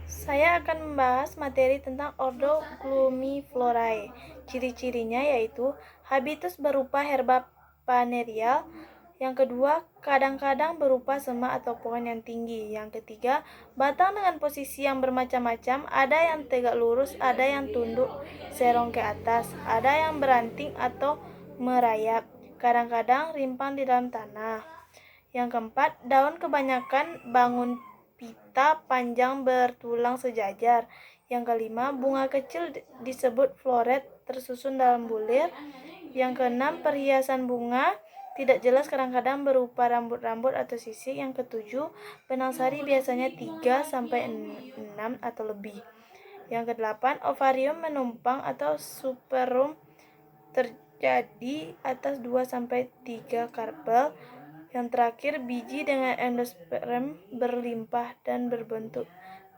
Saya akan membahas materi tentang ordo Glumiflorae. Ciri-cirinya yaitu habitus berupa herba panereal. Yang kedua, kadang-kadang berupa semak atau pohon yang tinggi. Yang ketiga, batang dengan posisi yang bermacam-macam. Ada yang tegak lurus, ada yang tunduk serong ke atas, ada yang beranting atau merayap. Kadang-kadang rimpang di dalam tanah. Yang keempat, daun kebanyakan bangun pita panjang bertulang sejajar. Yang kelima, bunga kecil disebut floret tersusun dalam bulir. Yang keenam, perhiasan bunga tidak jelas kadang-kadang berupa rambut-rambut atau sisik. Yang ketujuh, benang sari biasanya 3-6 atau lebih. Yang kedelapan, ovarium menumpang atau superum terjadi atas 2-3 karpel. Yang terakhir, biji dengan endosperm berlimpah dan berbentuk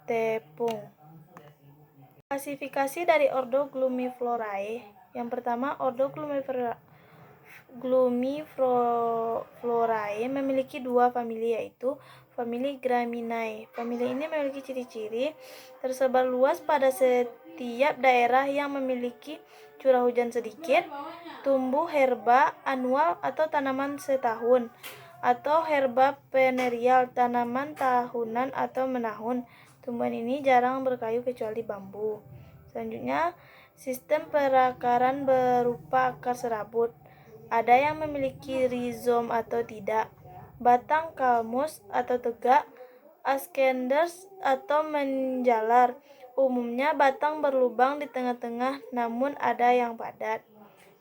tepung. Klasifikasi dari ordo Glumiflorae. Yang pertama, ordo Glumiflorae memiliki dua famili, yaitu famili Graminae. Famili ini memiliki ciri-ciri tersebar luas pada setiap daerah yang memiliki curah hujan sedikit, tumbuh herba anual atau tanaman setahun, atau herba perennial, tanaman tahunan atau menahun. Tumbuhan ini jarang berkayu kecuali bambu. Selanjutnya, sistem perakaran berupa akar serabut. Ada yang memiliki rizom atau tidak. Batang kalmus atau tegak, ascenders atau menjalar. Umumnya batang berlubang di tengah-tengah, namun ada yang padat.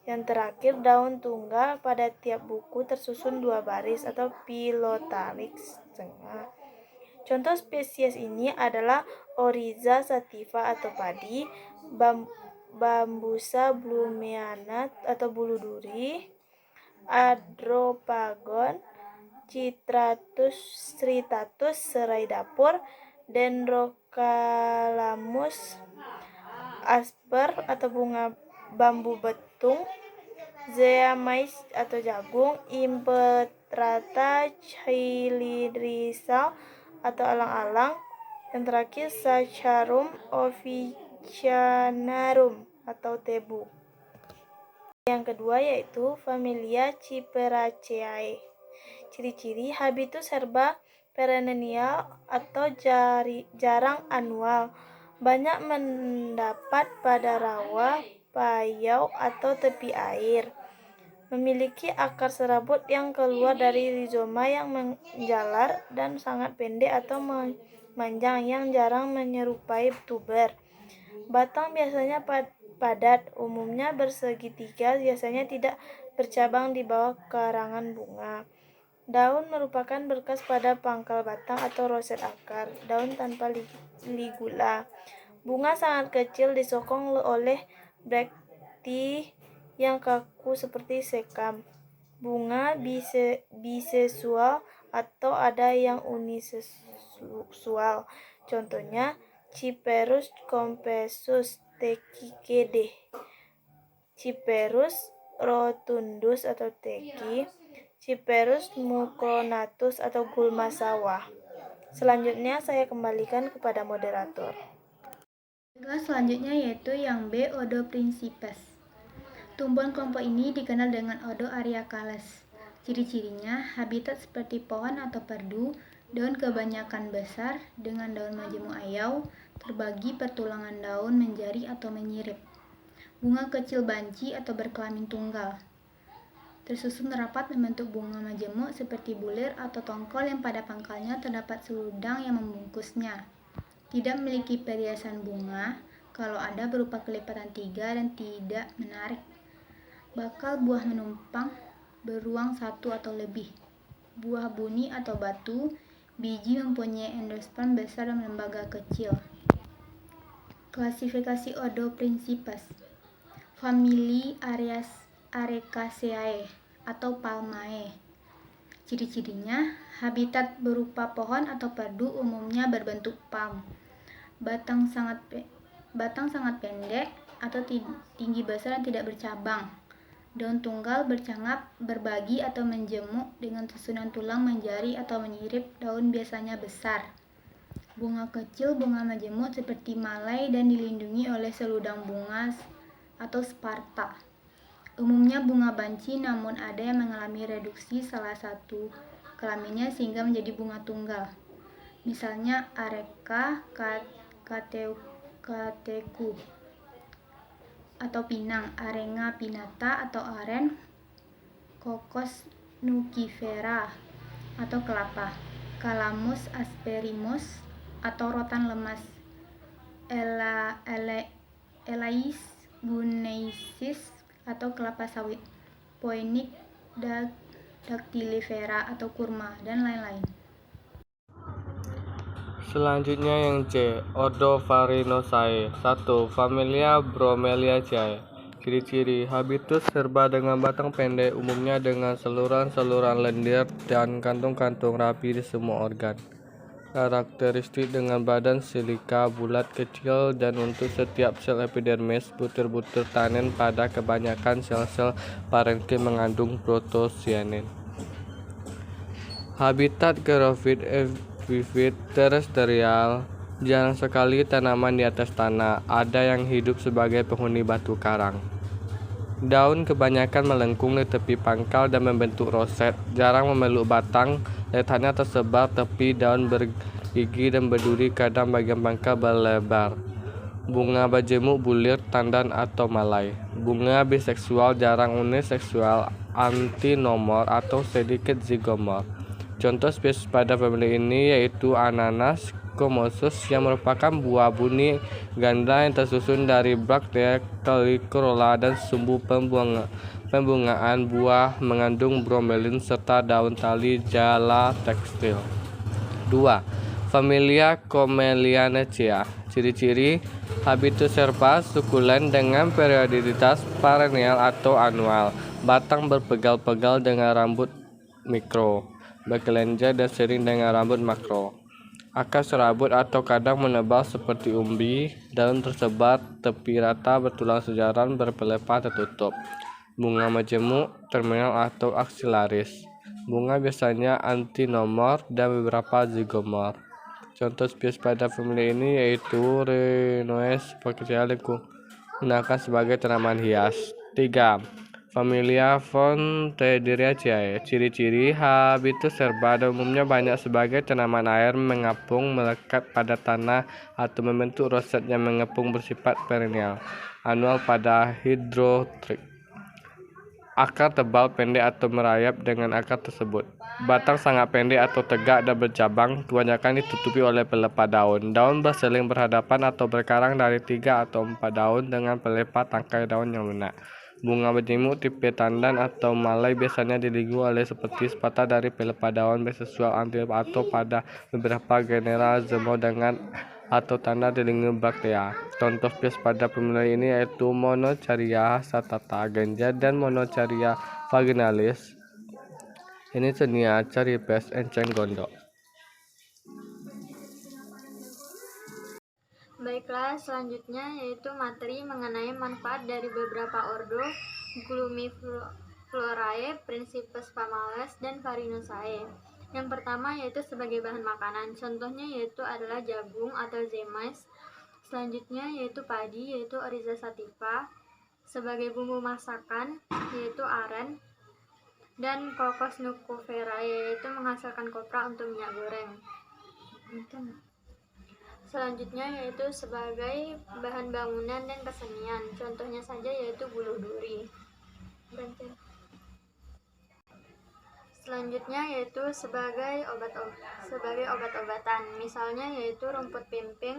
Yang terakhir, daun tunggal pada tiap buku tersusun 2 baris atau pilotalik setengah. Contoh spesies ini adalah Oryza sativa atau padi, Bambusa blumeana atau bulu duri, Andropagon, Citratus sritatus serai dapur, Dendrocalamus asper atau bunga bambu betung, Zea mais atau jagung, Impetrata chilidrisal atau alang-alang. Yang terakhir, Saccharum officinarum atau tebu. Yang kedua yaitu familia Ciperaceae. Ciri-ciri habitus herba perennial atau jarang anual. Banyak mendapat pada rawa, payau atau tepi air. Memiliki akar serabut yang keluar dari rizoma yang menjalar dan sangat pendek atau memanjang yang jarang menyerupai tuber. Batang biasanya padat, umumnya bersegitiga, biasanya tidak bercabang di bawah karangan bunga. Daun merupakan berkas pada pangkal batang atau roset akar. Daun tanpa ligula. Bunga sangat kecil disokong oleh brakti yang kaku seperti sekam. Bunga bisexual atau ada yang uniseksual. Contohnya Cyperus compessus TKD, Cyperus rotundus atau teki, Cyperus mucronatus atau gulma sawah. Selanjutnya saya kembalikan kepada moderator. Selanjutnya yaitu yang B, Ordo Principes. Tumbuhan kelompok ini dikenal dengan Ordo Ariacales. Ciri-cirinya habitat seperti pohon atau perdu, daun kebanyakan besar dengan daun majemuk ayau, terbagi pertulangan daun menjari atau menyirip. Bunga kecil banci atau berkelamin tunggal. Tersusun rapat membentuk bunga majemuk seperti bulir atau tongkol yang pada pangkalnya terdapat seludang yang membungkusnya. Tidak memiliki perhiasan bunga, kalau ada berupa kelipatan 3 dan tidak menarik. Bakal buah menumpang, beruang 1 atau lebih. Buah buni atau batu, biji mempunyai endosperm besar dan lembaga kecil. Klasifikasi Ordo Principes. Famili Arecaceae atau Palmae. Ciri-cirinya, habitat berupa pohon atau perdu, umumnya berbentuk palm. Batang sangat pendek atau tinggi besar dan tidak bercabang. Daun tunggal bercangap, berbagi atau menjemuk dengan susunan tulang menjari atau menyirip. Daun biasanya besar. Bunga kecil, bunga majemuk seperti malai dan dilindungi oleh seludang bunga atau sparta. Umumnya bunga banci, namun ada yang mengalami reduksi salah satu kelaminnya sehingga menjadi bunga tunggal. Misalnya Areca catechu atau pinang, Arenga pinnata atau aren, Cocos nugifera atau kelapa, Calamus asperimus atau rotan lemas, Elais guineensis atau kelapa sawit, Phoenix dactylifera atau kurma, dan lain-lain. Selanjutnya yang C, ordo Farinosae. 1. Familia Bromeliaceae. Ciri-ciri: habitus serba dengan batang pendek, umumnya dengan saluran-saluran lendir dan kantung-kantung rapi di semua organ. Karakteristik dengan badan silika bulat kecil dan untuk setiap sel epidermis, butir-butir tanin pada kebanyakan sel-sel parenkim mengandung protocyanin. Habitat xerophyte epiphyte terestrial, jarang sekali tanaman di atas tanah, ada yang hidup sebagai penghuni batu karang. Daun kebanyakan melengkung di tepi pangkal dan membentuk roset, jarang memeluk batang, letaknya tersebar tepi daun bergigi dan berduri, kadang bagian pangkal berlebar. Bunga berjemuk bulir, tandan atau malai. Bunga biseksual, jarang uniseksual, antinomor atau sedikit zigomor. Contoh spesies pada famili ini yaitu Ananas comosus yang merupakan buah buni ganda yang tersusun dari braktea, corolla, dan sumbu pembungaan buah mengandung bromelin serta daun tali jala tekstil. 2. Familia Comelianaceae. Ciri-ciri: habitus serpa sukulen dengan periodisitas perennial atau anual, batang berpegal-pegal dengan rambut mikro, berkelenjar dan sering dengan rambut makro. Akar serabut atau kadang menebal seperti umbi, daun tersebar, tepi rata, bertulang sejaran, berpelepah tertutup. Bunga majemuk, terminal atau aksilaris. Bunga biasanya antinomor dan beberapa zigomor. Contoh spesies pada famili ini yaitu Rhinoes pekerja digunakan sebagai tanaman hias. 3. Familia Fontederaceae. Ciri-ciri: habitus serba dan umumnya banyak sebagai tanaman air, mengapung, melekat pada tanah atau membentuk roset yang mengepung, bersifat perennial, anual pada hidrotrik. Akar tebal, pendek atau merayap dengan akar tersebut. Batang sangat pendek atau tegak dan bercabang, kebanyakan ditutupi oleh pelepah daun. Daun berseling berhadapan atau berkarang dari 3 atau 4 daun dengan pelepah tangkai daun yang lunak. Bunga berjemuk tipe tandan atau malai biasanya dilingkupi oleh seperti sepatah dari pelepah daun biseksual antil atau pada beberapa genera zemo dengan atau tanda dilingkupi braktea. Contoh spesies pada famili ini yaitu Monocaria satata genjar dan Monocaria vaginalis. Ini Cenia caripes enceng gondok. Baiklah, selanjutnya yaitu materi mengenai manfaat dari beberapa ordo Glumiflorae, Principes pamales, dan Farinosae. Yang pertama yaitu sebagai bahan makanan, contohnya yaitu adalah jagung atau zemais. Selanjutnya yaitu padi, yaitu Oryza sativa. Sebagai bumbu masakan yaitu aren, dan Cocos nugifera, yaitu menghasilkan kopra untuk minyak goreng. Selanjutnya yaitu sebagai bahan bangunan dan kesenian, contohnya saja yaitu buluh duri. Selanjutnya yaitu sebagai obat-obatan, misalnya yaitu rumput pimping